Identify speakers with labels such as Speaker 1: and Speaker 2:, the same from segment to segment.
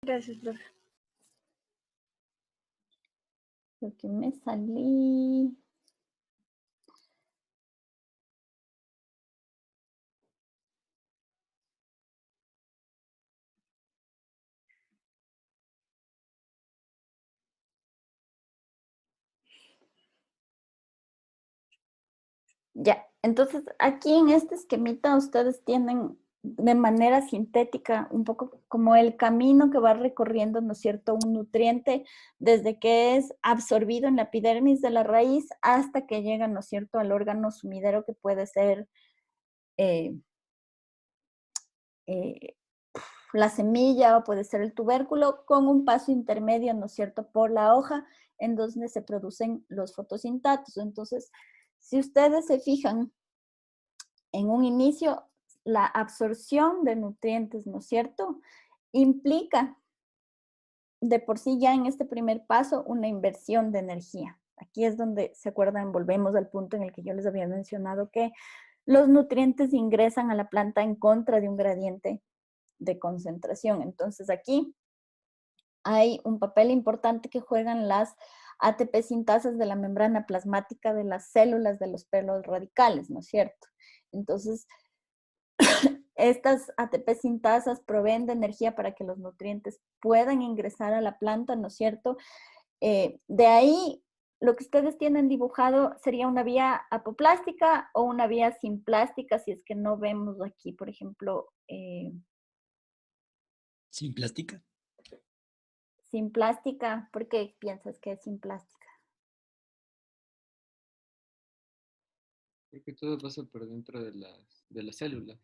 Speaker 1: Gracias, profe.
Speaker 2: Creo que me salí. Ya, entonces aquí en este esquemita ustedes tienen de manera sintética un poco como el camino que va recorriendo, ¿no es cierto?, un nutriente desde que es absorbido en la epidermis de la raíz hasta que llega, ¿no es cierto?, al órgano sumidero que puede ser eh, eh, la semilla o puede ser el tubérculo con un paso intermedio, ¿no es cierto?, por la hoja en donde se producen los fotosintatos. Entonces, si ustedes se fijan, en un inicio, la absorción de nutrientes, ¿no es cierto?, implica de por sí ya en este primer paso una inversión de energía. Aquí es donde, ¿se acuerdan? Volvemos al punto en el que yo les había mencionado que los nutrientes ingresan a la planta en contra de un gradiente de concentración. Entonces aquí hay un papel importante que juegan las ATP sintasas de la membrana plasmática de las células de los pelos radicales, ¿no es cierto? Entonces, estas ATP sintasas proveen de energía para que los nutrientes puedan ingresar a la planta, ¿no es cierto? De ahí, lo que ustedes tienen dibujado sería una vía apoplástica o una vía simplástica, si es que no vemos aquí, por ejemplo,
Speaker 3: ¿Sin plástica?
Speaker 2: simplástica. ¿Por qué piensas que es simplástica?
Speaker 4: Porque todo pasa por dentro de las células,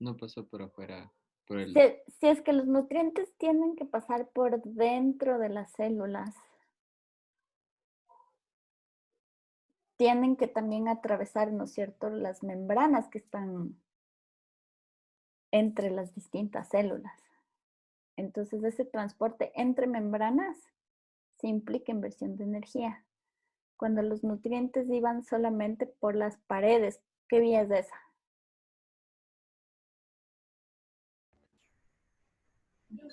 Speaker 4: no pasa por afuera, por el...
Speaker 2: Si es que los nutrientes tienen que pasar por dentro de las células, tienen que también atravesar, ¿no es cierto?, las membranas que están entre las distintas células. Entonces, ese transporte entre membranas sí implica inversión de energía. Cuando los nutrientes iban solamente por las paredes, ¿qué vía es esa?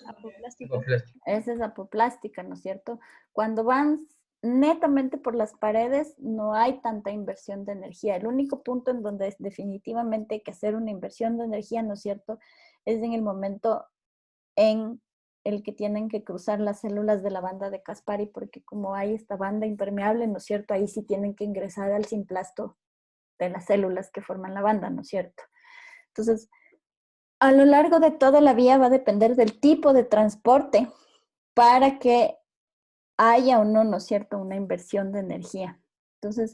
Speaker 1: Apoplástica.
Speaker 2: Esa es apoplástica, ¿no es cierto? Cuando van netamente por las paredes, no hay tanta inversión de energía. El único punto en donde definitivamente hay que hacer una inversión de energía, ¿no es cierto?, es en el momento en el que tienen que cruzar las células de la banda de Caspari, porque como hay esta banda impermeable, ¿no es cierto?, ahí sí tienen que ingresar al simplasto de las células que forman la banda, ¿no es cierto? Entonces, a lo largo de toda la vía va a depender del tipo de transporte para que haya o no, ¿no es cierto?, una inversión de energía. Entonces,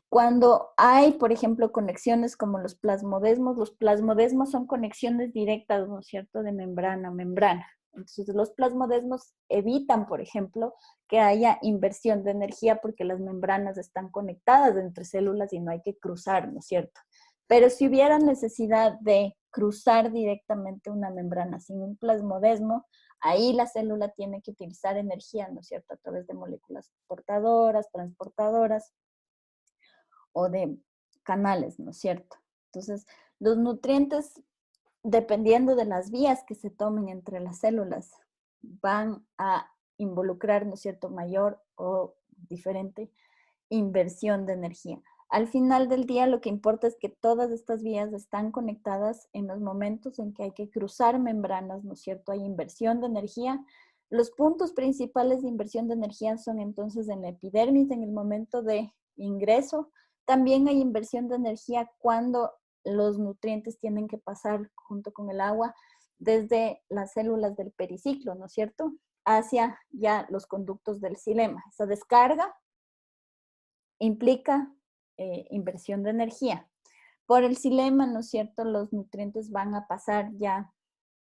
Speaker 2: cuando hay, por ejemplo, conexiones como los plasmodesmos son conexiones directas, ¿no es cierto?, de membrana a membrana. Entonces, los plasmodesmos evitan, por ejemplo, que haya inversión de energía porque las membranas están conectadas entre células y no hay que cruzar, ¿no es cierto? Pero si hubiera necesidad de cruzar directamente una membrana sin un plasmodesmo, ahí la célula tiene que utilizar energía, ¿no es cierto?, a través de moléculas portadoras, transportadoras o de canales, ¿no es cierto? Entonces, los nutrientes, dependiendo de las vías que se tomen entre las células, van a involucrar, ¿no es cierto?, mayor o diferente inversión de energía. Al final del día, lo que importa es que todas estas vías están conectadas en los momentos en que hay que cruzar membranas, ¿no es cierto? Hay inversión de energía. Los puntos principales de inversión de energía son entonces en la epidermis, en el momento de ingreso. También hay inversión de energía cuando los nutrientes tienen que pasar junto con el agua desde las células del periciclo, ¿no es cierto?, hacia ya los conductos del xilema. Esa descarga implica inversión de energía. Por el xilema, ¿no es cierto?, los nutrientes van a pasar ya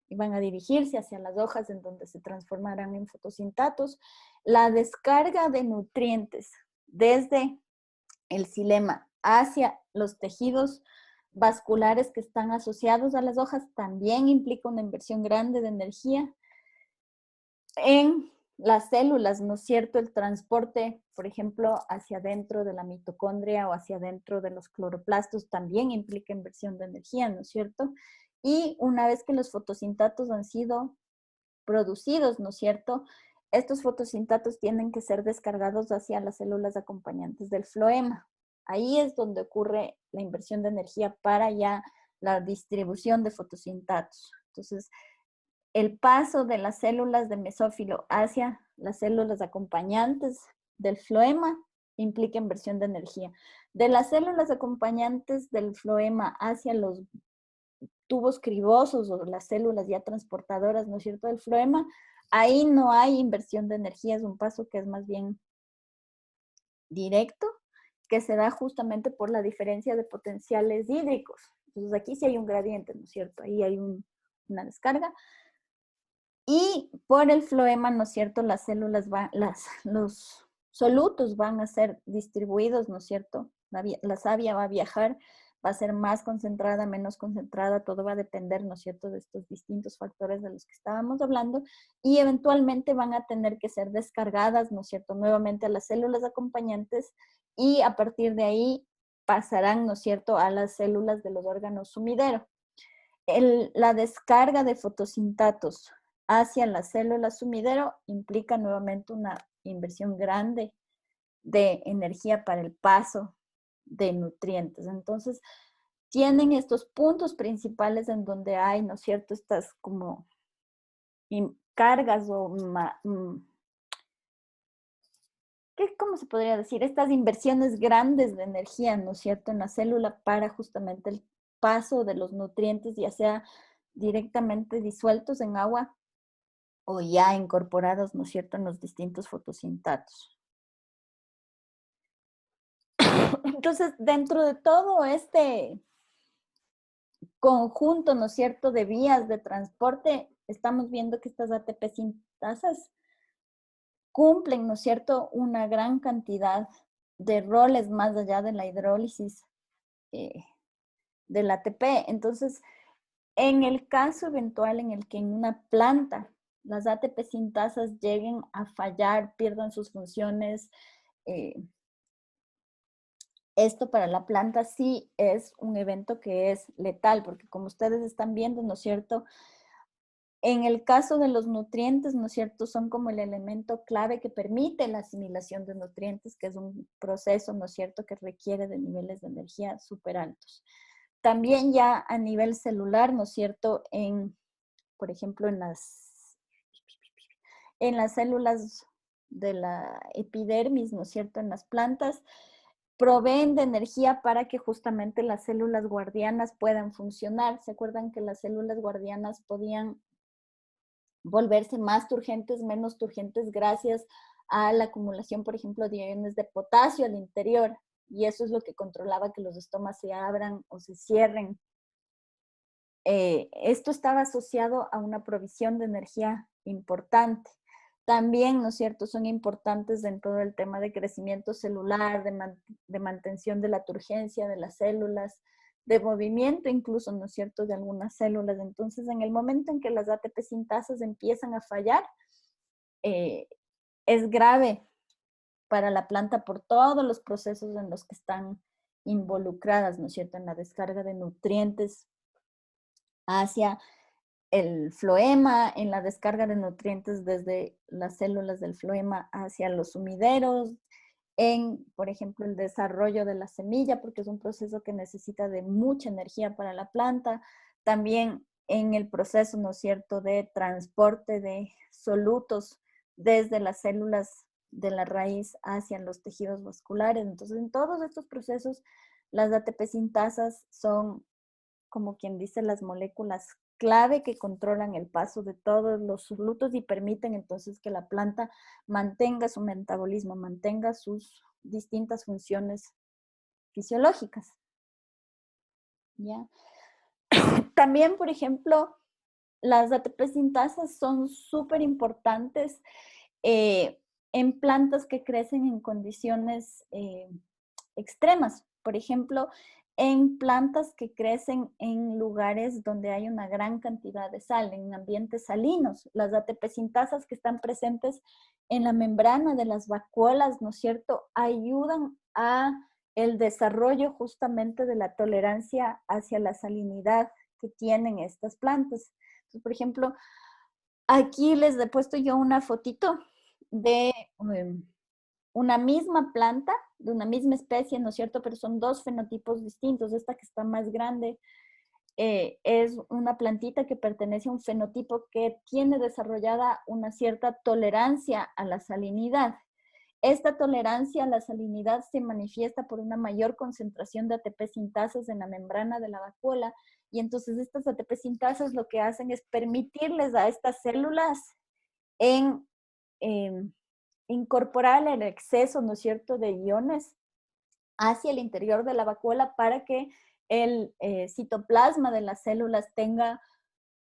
Speaker 2: y van a dirigirse hacia las hojas en donde se transformarán en fotosintatos. La descarga de nutrientes desde el xilema hacia los tejidos vasculares que están asociados a las hojas también implica una inversión grande de energía. En las células, ¿no es cierto?, el transporte, por ejemplo, hacia adentro de la mitocondria o hacia adentro de los cloroplastos también implica inversión de energía, ¿no es cierto? Y una vez que los fotosintatos han sido producidos, ¿no es cierto? Estos fotosintatos tienen que ser descargados hacia las células acompañantes del floema. Ahí es donde ocurre la inversión de energía para ya la distribución de fotosintatos. Entonces, el paso de las células de mesófilo hacia las células acompañantes del floema implica inversión de energía. De las células acompañantes del floema hacia los tubos cribosos o las células ya transportadoras, ¿no es cierto?, del floema, ahí no hay inversión de energía, es un paso que es más bien directo, que se da justamente por la diferencia de potenciales hídricos. Entonces aquí sí hay un gradiente, ¿no es cierto? Ahí hay una descarga. Y por el floema, ¿no es cierto?, las células van, los solutos van a ser distribuidos, ¿no es cierto? La savia va a viajar, va a ser más concentrada, menos concentrada, todo va a depender, ¿no es cierto?, de estos distintos factores de los que estábamos hablando, y eventualmente van a tener que ser descargadas, ¿no es cierto?, nuevamente a las células acompañantes, y a partir de ahí pasarán, ¿no es cierto?, a las células de los órganos sumidero. La descarga de fotosintatos hacia las células sumidero implica nuevamente una inversión grande de energía para el paso de nutrientes. Entonces, tienen estos puntos principales en donde hay, ¿no es cierto?, estas como cargas o, ¿cómo se podría decir? Estas inversiones grandes de energía, ¿no es cierto?, en la célula para justamente el paso de los nutrientes, ya sea directamente disueltos en agua o ya incorporados, ¿no es cierto?, en los distintos fotosintatos. Entonces, dentro de todo este conjunto, ¿no es cierto?, de vías de transporte, estamos viendo que estas ATP sintasas cumplen, ¿no es cierto?, una gran cantidad de roles más allá de la hidrólisis del ATP. Entonces, en el caso eventual en el que en una planta las ATP sintasas lleguen a fallar, pierdan sus funciones, esto para la planta sí es un evento que es letal, porque como ustedes están viendo, ¿no es cierto?, en el caso de los nutrientes, ¿no es cierto?, son como el elemento clave que permite la asimilación de nutrientes, que es un proceso, ¿no es cierto?, que requiere de niveles de energía súper altos. También ya a nivel celular, ¿no es cierto?, por ejemplo, en las células de la epidermis, ¿no es cierto?, en las plantas, proveen de energía para que justamente las células guardianas puedan funcionar. ¿Se acuerdan que las células guardianas podían volverse más turgentes, menos turgentes gracias a la acumulación, por ejemplo, de iones de potasio al interior? Y eso es lo que controlaba que los estomas se abran o se cierren. Esto estaba asociado a una provisión de energía importante. También, ¿no es cierto?, son importantes dentro del tema de crecimiento celular, de mantención de la turgencia de las células, de movimiento incluso, ¿no es cierto?, de algunas células. Entonces, en el momento en que las ATP sintasas empiezan a fallar, es grave para la planta por todos los procesos en los que están involucradas, ¿no es cierto?, en la descarga de nutrientes hacia el floema, en la descarga de nutrientes desde las células del floema hacia los sumideros, en, por ejemplo, el desarrollo de la semilla, porque es un proceso que necesita de mucha energía para la planta, también en el proceso, ¿no es cierto?, de transporte de solutos desde las células de la raíz hacia los tejidos vasculares. Entonces, en todos estos procesos, las ATP sintasas son, como quien dice, las moléculas clave que controlan el paso de todos los solutos y permiten entonces que la planta mantenga su metabolismo, mantenga sus distintas funciones fisiológicas. ¿Ya? También, por ejemplo, las ATP sintasas son súper importantes en plantas que crecen en condiciones extremas. Por ejemplo, en plantas que crecen en lugares donde hay una gran cantidad de sal, en ambientes salinos. Las ATP sintasas que están presentes en la membrana de las vacuolas, ¿no es cierto?, ayudan a el desarrollo justamente de la tolerancia hacia la salinidad que tienen estas plantas. Entonces, por ejemplo, Aquí les he puesto yo una fotito de una misma planta, de una misma especie, ¿no es cierto? Pero son dos fenotipos distintos. Esta que está más grande es una plantita que pertenece a un fenotipo que tiene desarrollada una cierta tolerancia a la salinidad. Esta tolerancia a la salinidad se manifiesta por una mayor concentración de ATP sintasas en la membrana de la vacuola, y entonces estas ATP sintasas lo que hacen es permitirles a estas células en incorporar el exceso, ¿no es cierto?, de iones hacia el interior de la vacuola para que el citoplasma de las células tenga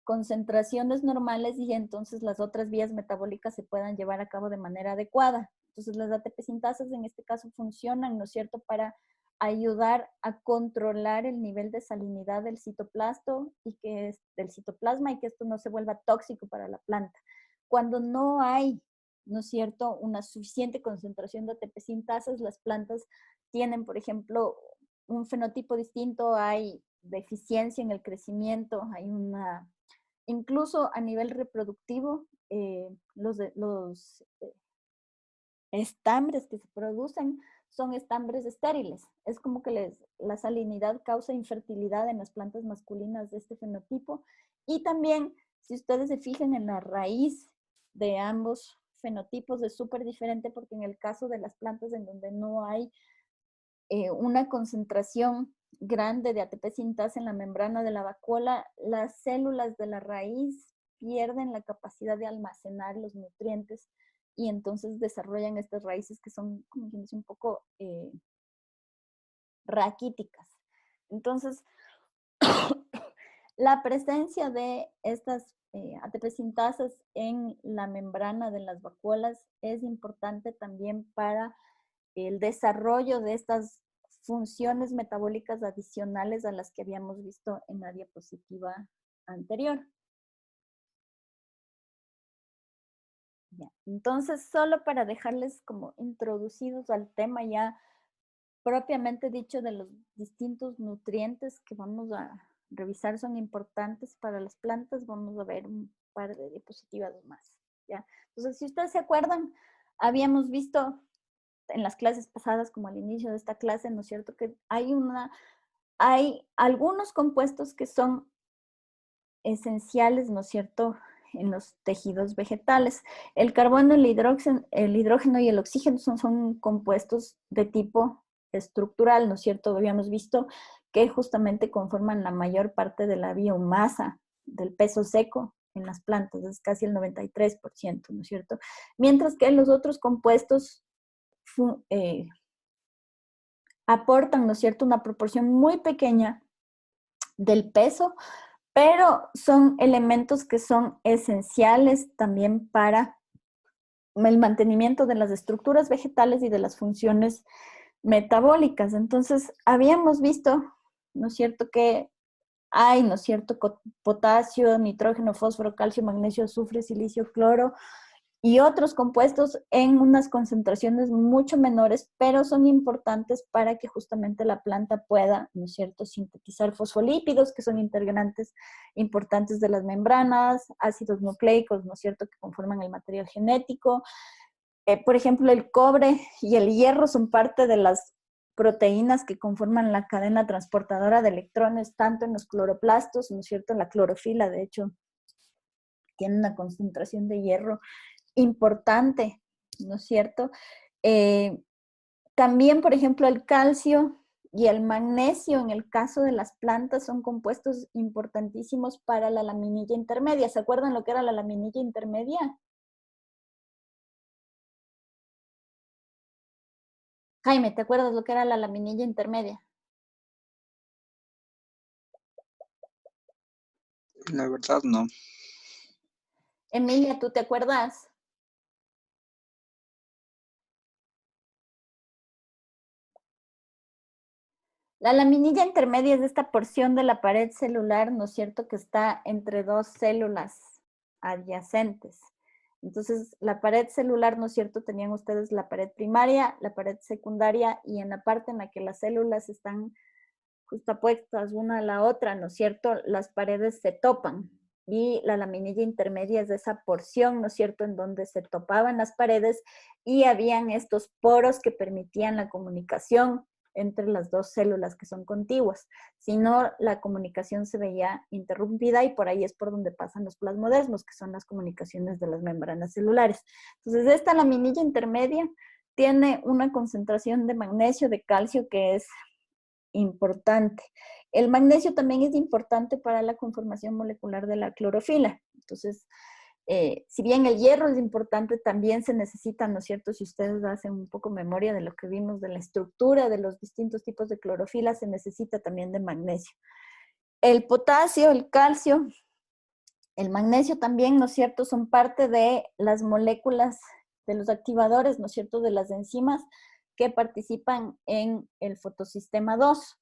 Speaker 2: concentraciones normales y entonces las otras vías metabólicas se puedan llevar a cabo de manera adecuada. Entonces las ATP sintasas en este caso funcionan, ¿no es cierto?, para ayudar a controlar el nivel de salinidad del citoplasto y del citoplasma, y que esto no se vuelva tóxico para la planta. Cuando no hay, ¿no es cierto?, una suficiente concentración de ATP sintasas, las plantas tienen, por ejemplo, un fenotipo distinto, hay deficiencia en el crecimiento, hay una, incluso a nivel reproductivo, los estambres que se producen son estambres estériles. Es como que la salinidad causa infertilidad en las plantas masculinas de este fenotipo. Y también, si ustedes se fijan en la raíz de ambos fenotipos, es súper diferente, porque en el caso de las plantas en donde no hay una concentración grande de ATP sintasa en la membrana de la vacuola, las células de la raíz pierden la capacidad de almacenar los nutrientes y entonces desarrollan estas raíces que son, como quien dice, un poco raquíticas. Entonces, la presencia de estas ATP sintasas en la membrana de las vacuolas es importante también para el desarrollo de estas funciones metabólicas adicionales a las que habíamos visto en la diapositiva anterior. Ya. Entonces, solo para dejarles como introducidos al tema ya propiamente dicho de los distintos nutrientes que vamos a revisar son importantes para las plantas, vamos a ver un par de diapositivas más. ¿Ya? Entonces, si ustedes se acuerdan, habíamos visto en las clases pasadas, como al inicio de esta clase, ¿no es cierto?, que hay algunos compuestos que son esenciales, ¿no es cierto?, en los tejidos vegetales. El carbono, el hidrógeno y el oxígeno son compuestos de tipo estructural, ¿no es cierto? Habíamos visto que justamente conforman la mayor parte de la biomasa del peso seco en las plantas, es casi el 93%, ¿no es cierto? Mientras que los otros compuestos aportan, ¿no es cierto?, una proporción muy pequeña del peso, pero son elementos que son esenciales también para el mantenimiento de las estructuras vegetales y de las funciones metabólicas. Entonces, habíamos visto, ¿no es cierto?, que hay, ¿no es cierto?, potasio, nitrógeno, fósforo, calcio, magnesio, azufre, silicio, cloro y otros compuestos en unas concentraciones mucho menores, pero son importantes para que justamente la planta pueda, ¿no es cierto?, sintetizar fosfolípidos, que son integrantes importantes de las membranas, ácidos nucleicos, ¿no es cierto?, que conforman el material genético. Por ejemplo, el cobre y el hierro son parte de las proteínas que conforman la cadena transportadora de electrones, tanto en los cloroplastos, ¿no es cierto?, en la clorofila, de hecho, tiene una concentración de hierro importante, ¿no es cierto? También, por ejemplo, el calcio y el magnesio, en el caso de las plantas, son compuestos importantísimos para la laminilla intermedia. ¿Se acuerdan lo que era la laminilla intermedia? Jaime, ¿te acuerdas lo que era la laminilla intermedia?
Speaker 3: La verdad, no.
Speaker 2: Emilia, ¿tú te acuerdas? La laminilla intermedia es esta porción de la pared celular, ¿no es cierto?, que está entre dos células adyacentes. Entonces, la pared celular, ¿no es cierto?, tenían ustedes la pared primaria, la pared secundaria, y en la parte en la que las células están justapuestas una a la otra, ¿no es cierto?, las paredes se topan. y la laminilla intermedia es esa porción, ¿no es cierto?, en donde se topaban las paredes y habían estos poros que permitían la comunicación entre las dos células que son contiguas. Si no, la comunicación se veía interrumpida y por ahí es por donde pasan los plasmodesmos, que son las comunicaciones de las membranas celulares. Entonces, esta laminilla intermedia tiene una concentración de magnesio, de calcio, que es importante. El magnesio también es importante para la conformación molecular de la clorofila. Entonces, si bien el hierro es importante, también se necesita, ¿no es cierto? Si ustedes hacen un poco memoria de lo que vimos de la estructura de los distintos tipos de clorofila, se necesita también de magnesio. El potasio, el calcio, el magnesio también, ¿no es cierto?, son parte de las moléculas, de los activadores, ¿no es cierto?, de las enzimas que participan en el fotosistema 2.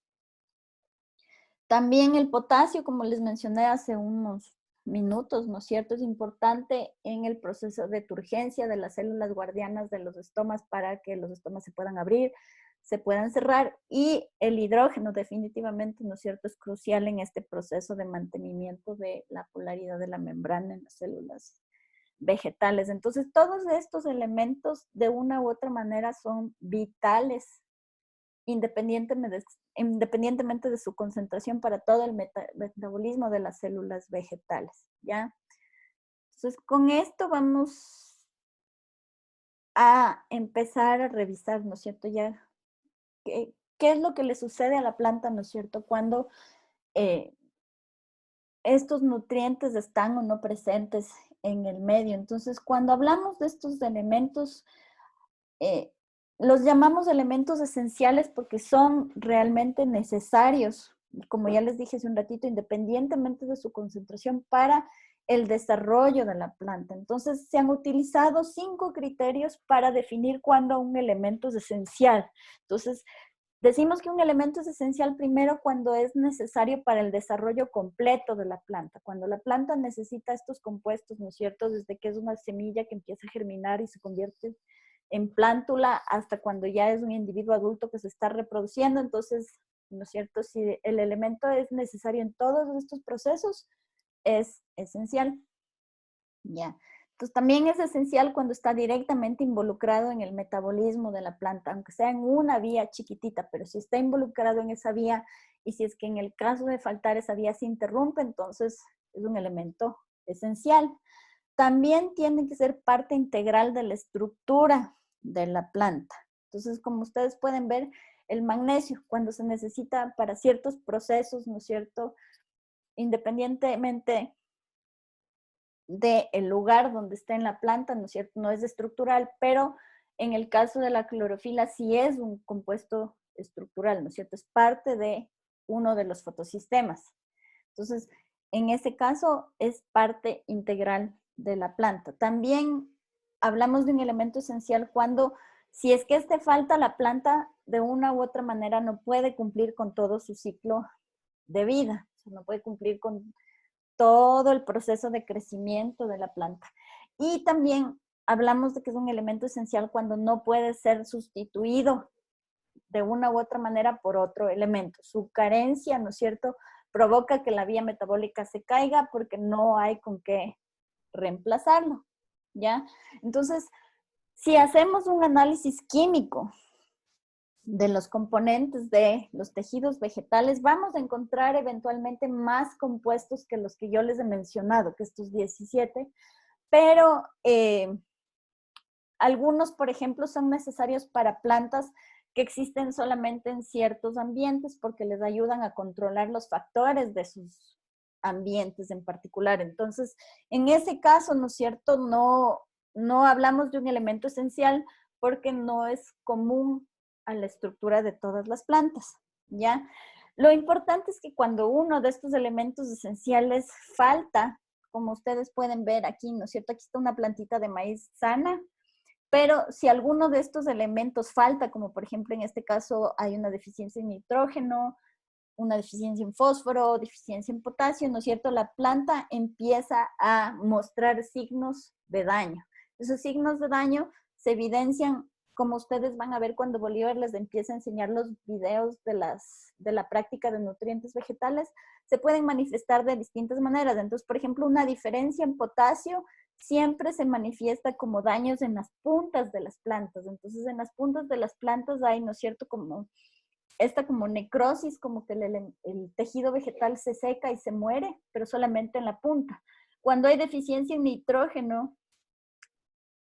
Speaker 2: También el potasio, como les mencioné hace unos minutos, ¿no es cierto?, es importante en el proceso de turgencia de las células guardianas de los estomas para que los estomas se puedan abrir, se puedan cerrar, y el hidrógeno definitivamente, ¿no es cierto?, es crucial en este proceso de mantenimiento de la polaridad de la membrana en las células vegetales. Entonces, todos estos elementos de una u otra manera son vitales independientemente de su concentración para todo el metabolismo de las células vegetales, ¿ya? Entonces, con esto vamos a empezar a revisar, ¿no es cierto?, ya qué es lo que le sucede a la planta, ¿no es cierto?, cuando estos nutrientes están o no presentes en el medio. Entonces, cuando hablamos de estos elementos, los llamamos elementos esenciales porque son realmente necesarios, como ya les dije hace un ratito, independientemente de su concentración para el desarrollo de la planta. Entonces, se han utilizado 5 criterios para definir cuándo un elemento es esencial. Entonces, decimos que un elemento es esencial primero cuando es necesario para el desarrollo completo de la planta. Cuando la planta necesita estos compuestos, ¿no es cierto?, desde que es una semilla que empieza a germinar y se convierte en plántula hasta cuando ya es un individuo adulto que se está reproduciendo. Entonces, ¿no es cierto?, si el elemento es necesario en todos estos procesos, es esencial. Ya. Entonces, también es esencial cuando está directamente involucrado en el metabolismo de la planta, aunque sea en una vía chiquitita, pero si está involucrado en esa vía y si es que en el caso de faltar esa vía se interrumpe, entonces es un elemento esencial. También tiene que ser parte integral de la estructura de la planta. Entonces, como ustedes pueden ver, el magnesio, cuando se necesita para ciertos procesos, ¿no es cierto?, independientemente del lugar donde esté en la planta, ¿no es cierto?, no es estructural, pero en el caso de la clorofila sí es un compuesto estructural, ¿no es cierto?, es parte de uno de los fotosistemas. Entonces, en ese caso es parte integral de la planta. También hablamos de un elemento esencial cuando, si es que este falta, la planta de una u otra manera no puede cumplir con todo su ciclo de vida, o sea, no puede cumplir con todo el proceso de crecimiento de la planta. Y también hablamos de que es un elemento esencial cuando no puede ser sustituido de una u otra manera por otro elemento. Su carencia, ¿no es cierto?, provoca que la vía metabólica se caiga porque no hay con qué reemplazarlo, ¿ya? Entonces, si hacemos un análisis químico de los componentes de los tejidos vegetales, vamos a encontrar eventualmente más compuestos que los que yo les he mencionado, que estos 17, pero algunos, por ejemplo, son necesarios para plantas que existen solamente en ciertos ambientes porque les ayudan a controlar los factores de sus ambientes en particular. Entonces, en ese caso, ¿no es cierto?, no hablamos de un elemento esencial porque no es común a la estructura de todas las plantas, ¿ya? Lo importante es que cuando uno de estos elementos esenciales falta, como ustedes pueden ver aquí, ¿no es cierto?, aquí está una plantita de maíz sana, pero si alguno de estos elementos falta, como por ejemplo en este caso hay una deficiencia en nitrógeno, una deficiencia en fósforo, deficiencia en potasio, ¿no es cierto?, la planta empieza a mostrar signos de daño. Esos signos de daño se evidencian, como ustedes van a ver cuando Bolívar les empieza a enseñar los videos de la práctica de nutrientes vegetales, se pueden manifestar de distintas maneras. Entonces, por ejemplo, una diferencia en potasio siempre se manifiesta como daños en las puntas de las plantas. Entonces, en las puntas de las plantas hay, ¿no es cierto?, como esta como necrosis, como que el tejido vegetal se seca y se muere, pero solamente en la punta. Cuando hay deficiencia en nitrógeno,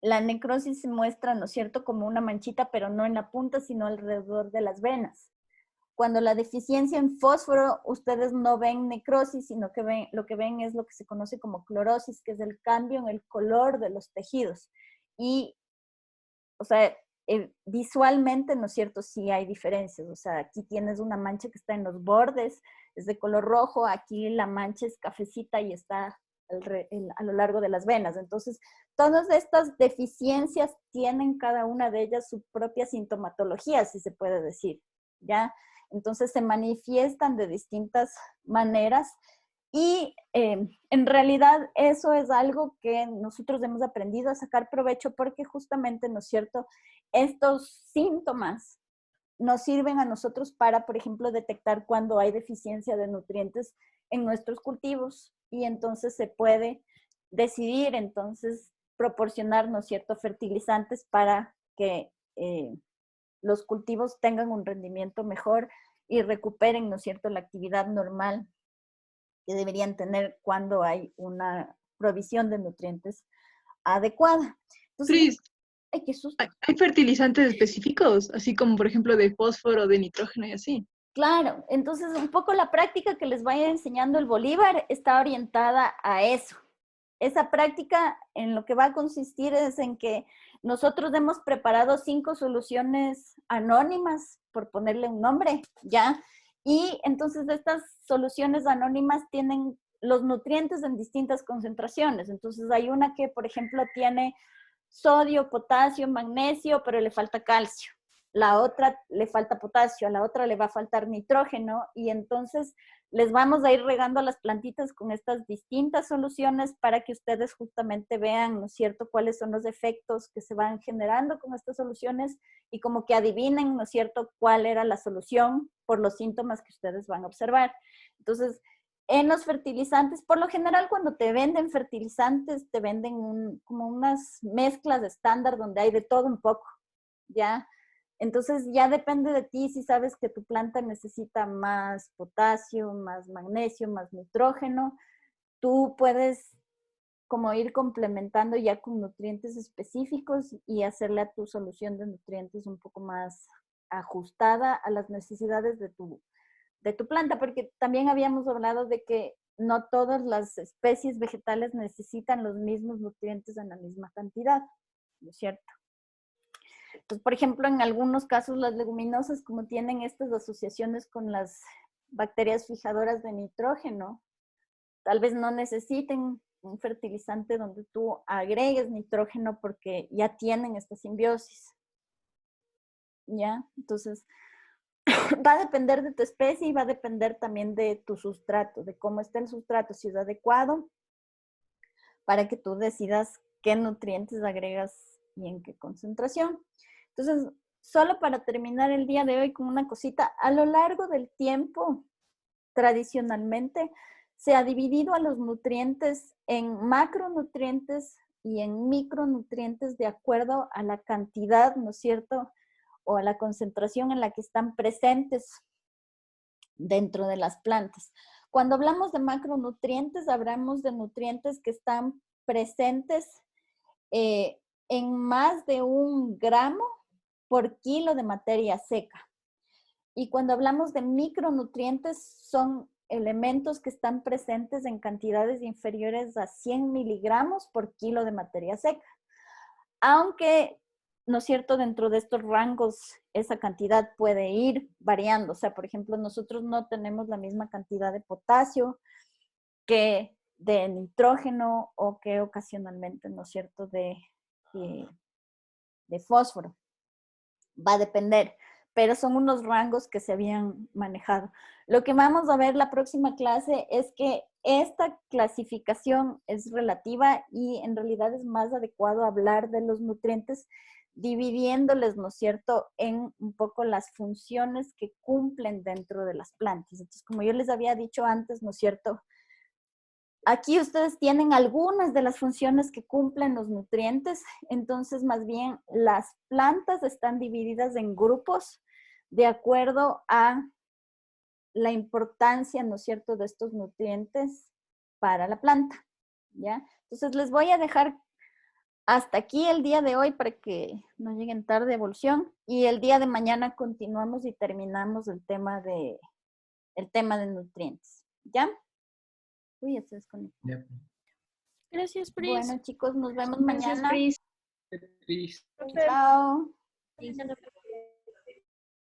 Speaker 2: la necrosis se muestra, ¿no es cierto?, como una manchita, pero no en la punta, sino alrededor de las venas. Cuando la deficiencia en fósforo, ustedes no ven necrosis, sino que lo que ven es lo que se conoce como clorosis, que es el cambio en el color de los tejidos. Y, o sea, visualmente, ¿no es cierto?, sí hay diferencias. O sea, aquí tienes una mancha que está en los bordes, es de color rojo, aquí la mancha es cafecita y está a lo largo de las venas. Entonces, todas estas deficiencias tienen cada una de ellas su propia sintomatología, si se puede decir, ¿ya? Entonces, se manifiestan de distintas maneras y en realidad eso es algo que nosotros hemos aprendido a sacar provecho porque justamente, ¿no es cierto?, estos síntomas nos sirven a nosotros para, por ejemplo, detectar cuando hay deficiencia de nutrientes en nuestros cultivos y entonces se puede decidir, entonces, proporcionar, ¿no es cierto?, fertilizantes para que los cultivos tengan un rendimiento mejor y recuperen, ¿no es cierto?, la actividad normal que deberían tener cuando hay una provisión de nutrientes adecuada. Entonces,
Speaker 5: Cris,
Speaker 2: ¡ay, qué susto!
Speaker 5: ¿hay fertilizantes específicos? Así como, por ejemplo, de fósforo, de nitrógeno y así.
Speaker 2: Claro, entonces un poco la práctica que les vaya enseñando el Bolívar está orientada a eso. Esa práctica en lo que va a consistir es en que nosotros hemos preparado 5 soluciones anónimas, por ponerle un nombre, ¿ya? Y entonces estas soluciones anónimas tienen los nutrientes en distintas concentraciones. Entonces hay una que, por ejemplo, tiene sodio, potasio, magnesio, pero le falta calcio. La otra le falta potasio, a la otra le va a faltar nitrógeno y entonces les vamos a ir regando a las plantitas con estas distintas soluciones para que ustedes justamente vean, ¿no es cierto?, cuáles son los efectos que se van generando con estas soluciones y como que adivinen, ¿no es cierto?, cuál era la solución por los síntomas que ustedes van a observar. Entonces, en los fertilizantes, por lo general cuando te venden fertilizantes, te venden como unas mezclas estándar donde hay de todo un poco, ¿ya? Entonces ya depende de ti si sabes que tu planta necesita más potasio, más magnesio, más nitrógeno. Tú puedes como ir complementando ya con nutrientes específicos y hacerle a tu solución de nutrientes un poco más ajustada a las necesidades de tu planta, porque también habíamos hablado de que no todas las especies vegetales necesitan los mismos nutrientes en la misma cantidad, ¿no es cierto? Pues, por ejemplo, en algunos casos las leguminosas, como tienen estas asociaciones con las bacterias fijadoras de nitrógeno, tal vez no necesiten un fertilizante donde tú agregues nitrógeno porque ya tienen esta simbiosis. ¿Ya? Entonces, va a depender de tu especie y va a depender también de tu sustrato, de cómo está el sustrato, si es adecuado, para que tú decidas qué nutrientes agregas y en qué concentración. Entonces, solo para terminar el día de hoy con una cosita, a lo largo del tiempo, tradicionalmente, se ha dividido a los nutrientes en macronutrientes y en micronutrientes de acuerdo a la cantidad, ¿no es cierto?, o a la concentración en la que están presentes dentro de las plantas. Cuando hablamos de macronutrientes, hablamos de nutrientes que están presentes en más de 1 gramo por kilo de materia seca. Y cuando hablamos de micronutrientes, son elementos que están presentes en cantidades inferiores a 100 miligramos por kilo de materia seca. Aunque, ¿no es cierto?, dentro de estos rangos esa cantidad puede ir variando. O sea, por ejemplo, nosotros no tenemos la misma cantidad de potasio que de nitrógeno o que ocasionalmente, ¿no es cierto?, de fósforo. Va a depender, pero son unos rangos que se habían manejado. Lo que vamos a ver la próxima clase es que esta clasificación es relativa y en realidad es más adecuado hablar de los nutrientes dividiéndoles, ¿no es cierto?, en un poco las funciones que cumplen dentro de las plantas. Entonces, como yo les había dicho antes, ¿no es cierto?, aquí ustedes tienen algunas de las funciones que cumplen los nutrientes, entonces más bien las plantas están divididas en grupos de acuerdo a la importancia, ¿no es cierto?, de estos nutrientes para la planta, ¿ya? Entonces les voy a dejar hasta aquí el día de hoy para que no lleguen tarde a evolución y el día de mañana continuamos y terminamos el tema de nutrientes, ¿ya? Uy, ya se desconectó.
Speaker 4: Ya.
Speaker 1: Gracias, Pris.
Speaker 2: Bueno, chicos, nos vemos
Speaker 5: Gracias,
Speaker 2: mañana.
Speaker 5: Pris.
Speaker 4: Pris.
Speaker 2: Chao.
Speaker 1: Mañana.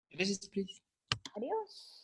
Speaker 4: Gracias, Pris.
Speaker 2: Adiós.